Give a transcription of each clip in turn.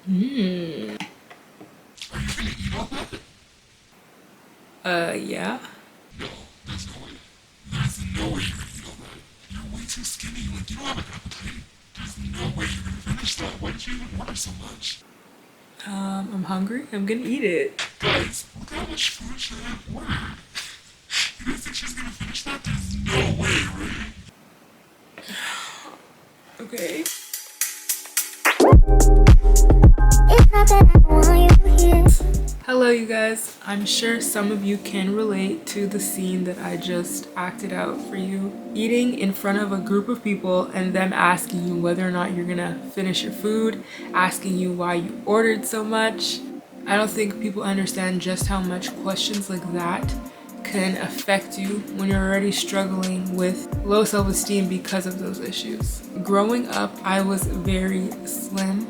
Hmm. Are you gonna eat all that? Yeah. No, there's no way. There's no way you're gonna eat all that. You're way too skinny, like you don't have an appetite. There's no way you're gonna finish that. Why did you even order so much? I'm hungry. I'm gonna eat it. Guys, look how much food Shianne ordered. You guys think she's gonna finish that? There's no way, right? Okay. Hello you guys. I'm sure some of you can relate to the scene that I just acted out for you. Eating in front of a group of people and them asking you whether or not you're gonna finish your food, asking you why you ordered so much. I don't think people understand just how much questions like that can affect you when you're already struggling with low self-esteem because of those issues. Growing up, I was very slim,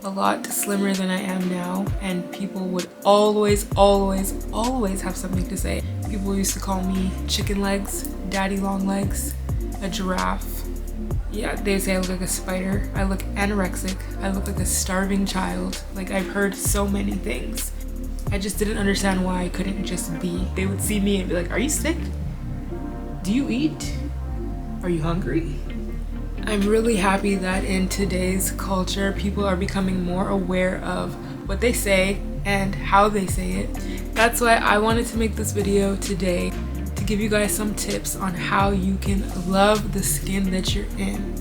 a lot slimmer than I am now, and people would always have something to say. People used to call me chicken legs, daddy long legs, a giraffe. Yeah, they say I look like a spider, I look anorexic, I look like a starving child. Like, I've heard so many things. I just didn't understand why I couldn't just be. They would see me and be like, are you sick? Do you eat? Are you hungry? I'm really happy that in today's culture, people are becoming more aware of what they say and how they say it. That's why I wanted to make this video today to give you guys some tips on how you can love the skin that you're in.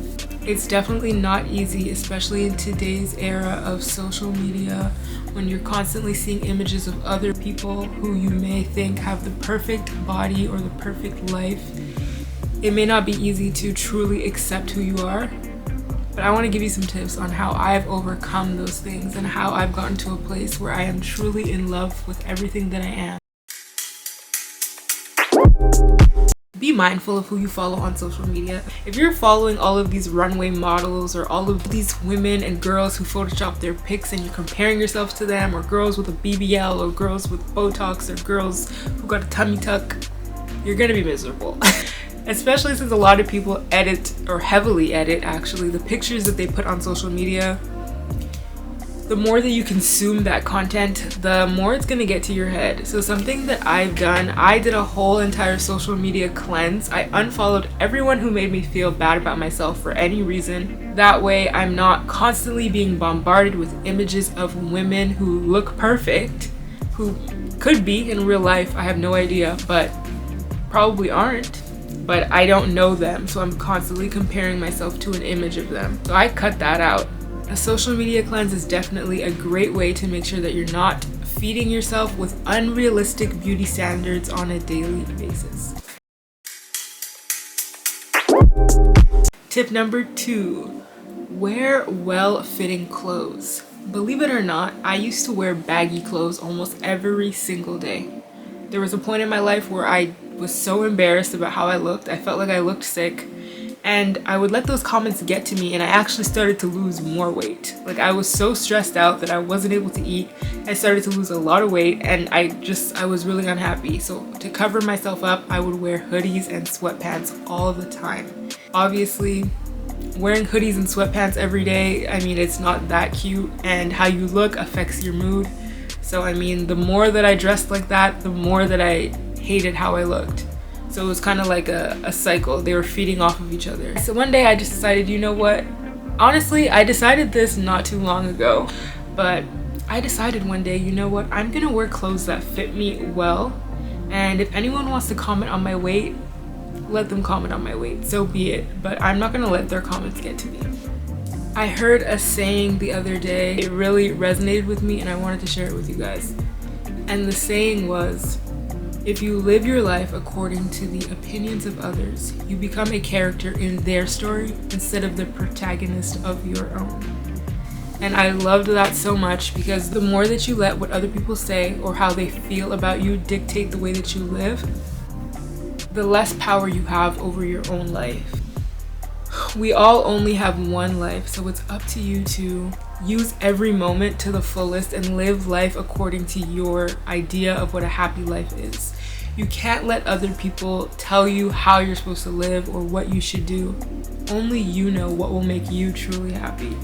It's definitely not easy, especially in today's era of social media, when you're constantly seeing images of other people who you may think have the perfect body or the perfect life. It may not be easy to truly accept who you are, but I want to give you some tips on how I've overcome those things and how I've gotten to a place where I am truly in love with everything that I am. Be mindful of who you follow on social media. If you're following all of these runway models or all of these women and girls who Photoshop their pics and you're comparing yourself to them, or girls with a BBL or girls with Botox or girls who got a tummy tuck, you're gonna be miserable. Especially since a lot of people edit, or heavily edit actually, the pictures that they put on social media. The more that you consume that content, the more it's gonna get to your head. So something that I've done, I did a whole entire social media cleanse. I unfollowed everyone who made me feel bad about myself for any reason. That way I'm not constantly being bombarded with images of women who look perfect, who could be in real life, I have no idea, but probably aren't. But I don't know them, so I'm constantly comparing myself to an image of them. So I cut that out. A social media cleanse is definitely a great way to make sure that you're not feeding yourself with unrealistic beauty standards on a daily basis. Tip number 2, wear well-fitting clothes. Believe it or not, I used to wear baggy clothes almost every single day. There was a point in my life where I was so embarrassed about how I looked. I felt like I looked sick, and I would let those comments get to me, and I actually started to lose more weight. Like, I was so stressed out that I wasn't able to eat. I started to lose a lot of weight, and I was really unhappy. So to cover myself up, I would wear hoodies and sweatpants all the time. Obviously, wearing hoodies and sweatpants every day, I mean, it's not that cute, and how you look affects your mood. So I mean, the more that I dressed like that, the more that I hated how I looked. So it was kind of like a cycle. They were feeding off of each other. So one day I just decided, you know what? Honestly, I decided this not too long ago, but I decided one day, you know what? I'm gonna wear clothes that fit me well. And if anyone wants to comment on my weight, let them comment on my weight, so be it. But I'm not gonna let their comments get to me. I heard a saying the other day. It really resonated with me and I wanted to share it with you guys. And the saying was, if you live your life according to the opinions of others, you become a character in their story instead of the protagonist of your own. And I loved that so much, because the more that you let what other people say or how they feel about you dictate the way that you live, the less power you have over your own life. We all only have one life, so it's up to you to use every moment to the fullest and live life according to your idea of what a happy life is. You can't let other people tell you how you're supposed to live or what you should do. Only you know what will make you truly happy.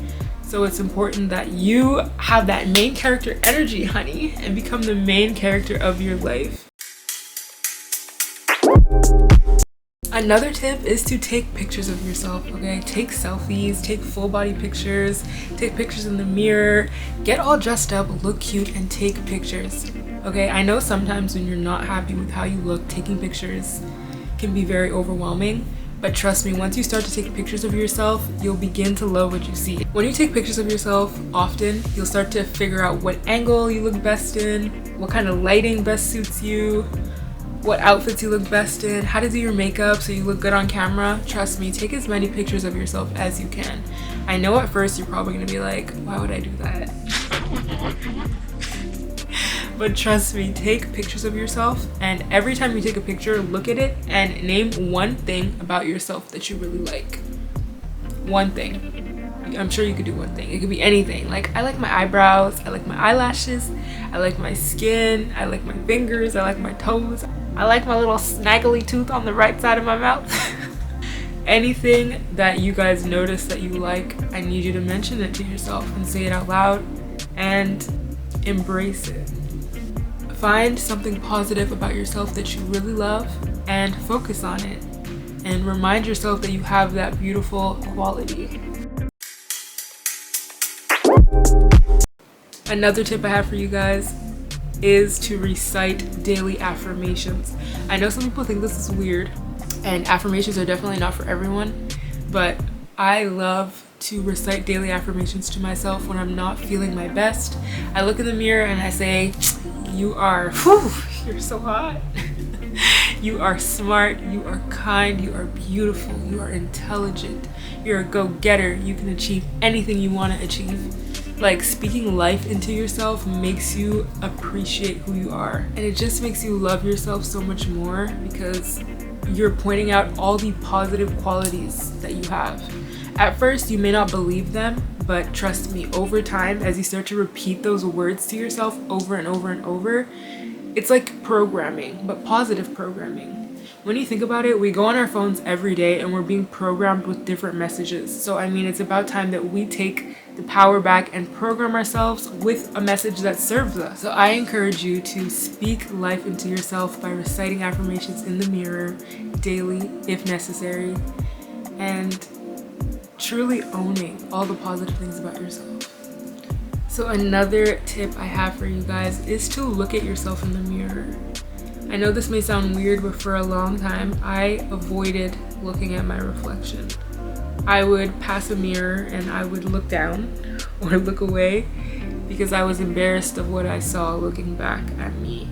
So it's important that you have that main character energy, honey, and become the main character of your life. Another tip is to take pictures of yourself, okay? Take selfies, take full body pictures, take pictures in the mirror, get all dressed up, look cute, and take pictures, okay? I know sometimes when you're not happy with how you look, taking pictures can be very overwhelming, but trust me, once you start to take pictures of yourself, you'll begin to love what you see. When you take pictures of yourself often, you'll start to figure out what angle you look best in, what kind of lighting best suits you, what outfits you look best in, how to do your makeup so you look good on camera. Trust me, take as many pictures of yourself as you can. I know at first you're probably gonna be like, why would I do that? But trust me, take pictures of yourself, and every time you take a picture, look at it and name one thing about yourself that you really like. One thing. I'm sure you could do one thing. It could be anything. Like, I like my eyebrows, I like my eyelashes, I like my skin, I like my fingers, I like my toes, I like my little snaggly tooth on the right side of my mouth. Anything that you guys notice that you like, I need you to mention it to yourself and say it out loud and embrace it. Find something positive about yourself that you really love and focus on it, and remind yourself that you have that beautiful quality. Another tip I have for you guys is to recite daily affirmations. I know some people think this is weird, and affirmations are definitely not for everyone, but I love to recite daily affirmations to myself when I'm not feeling my best. I look in the mirror and I say, you are, you're so hot. You are smart, you are kind, you are beautiful, you are intelligent, you're a go-getter, you can achieve anything you want to achieve. Like, speaking life into yourself makes you appreciate who you are, and it just makes you love yourself so much more because you're pointing out all the positive qualities that you have. At first, you may not believe them, but trust me, over time, as you start to repeat those words to yourself over and over and over, it's like programming, but positive programming. When you think about it, we go on our phones every day and we're being programmed with different messages. So I mean, it's about time that we take the power back and program ourselves with a message that serves us. So I encourage you to speak life into yourself by reciting affirmations in the mirror daily if necessary, and truly owning all the positive things about yourself. So another tip I have for you guys is to look at yourself in the mirror. I know this may sound weird, but for a long time I avoided looking at my reflection. I would pass a mirror and I would look down or look away because I was embarrassed of what I saw looking back at me.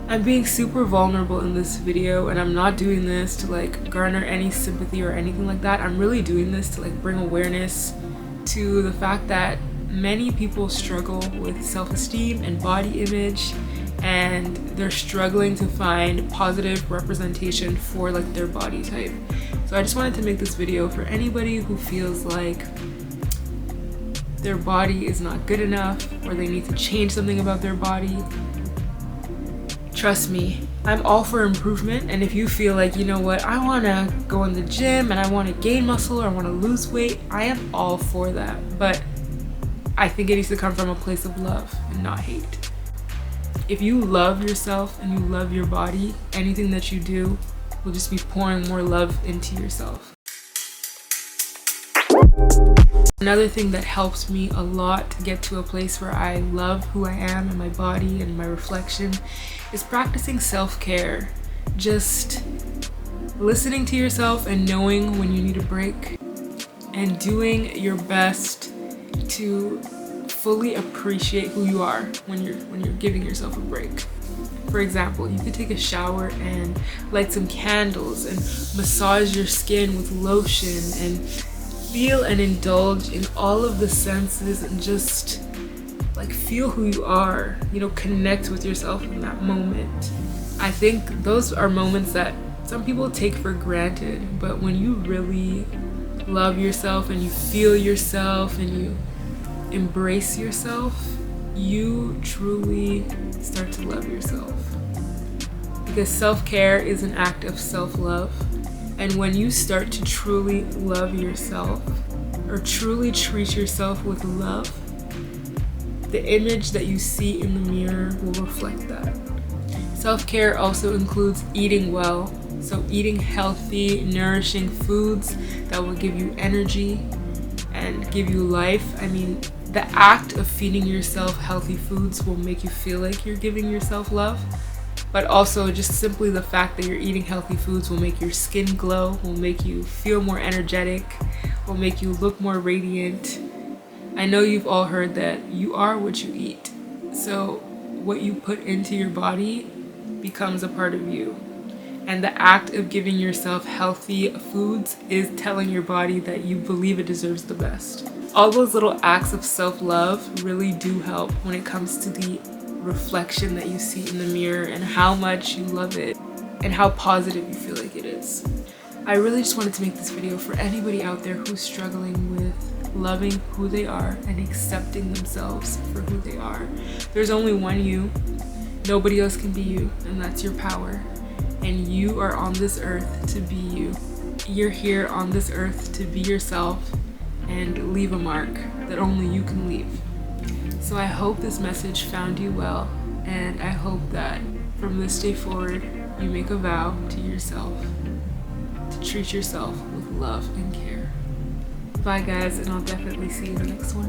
I'm being super vulnerable in this video, and I'm not doing this to like garner any sympathy or anything like that. I'm really doing this to like bring awareness to the fact that many people struggle with self-esteem and body image, and they're struggling to find positive representation for like their body type. So I just wanted to make this video for anybody who feels like their body is not good enough or they need to change something about their body. Trust me, I'm all for improvement, and if you feel like, you know what, I want to go in the gym and I want to gain muscle or I want to lose weight, I am all for that. But I think it needs to come from a place of love and not hate. If you love yourself and you love your body, anything that you do will just be pouring more love into yourself. Another thing that helps me a lot to get to a place where I love who I am and my body and my reflection is practicing self-care. Just listening to yourself and knowing when you need a break and doing your best to fully appreciate who you are when you're giving yourself a break. For example, you could take a shower and light some candles and massage your skin with lotion and feel and indulge in all of the senses and just like feel who you are, you know, connect with yourself in that moment. I think those are moments that some people take for granted, but when you really love yourself and you feel yourself and you embrace yourself, you truly start to love yourself. Because self-care is an act of self-love. And when you start to truly love yourself, or truly treat yourself with love, the image that you see in the mirror will reflect that. Self-care also includes eating well, so eating healthy, nourishing foods that will give you energy and give you life. I mean, the act of feeding yourself healthy foods will make you feel like you're giving yourself love, but also just simply the fact that you're eating healthy foods will make your skin glow, will make you feel more energetic, will make you look more radiant. I know you've all heard that you are what you eat. So what you put into your body becomes a part of you. And the act of giving yourself healthy foods is telling your body that you believe it deserves the best. All those little acts of self-love really do help when it comes to the reflection that you see in the mirror and how much you love it and how positive you feel like it is. I really just wanted to make this video for anybody out there who's struggling with loving who they are and accepting themselves for who they are. There's only one you. Nobody else can be you, and that's your power. And you are on this earth to be you. You're here on this earth to be yourself and leave a mark that only you can leave. So I hope this message found you well, and I hope that from this day forward, you make a vow to yourself to treat yourself with love and care. Bye guys, and I'll definitely see you in the next one.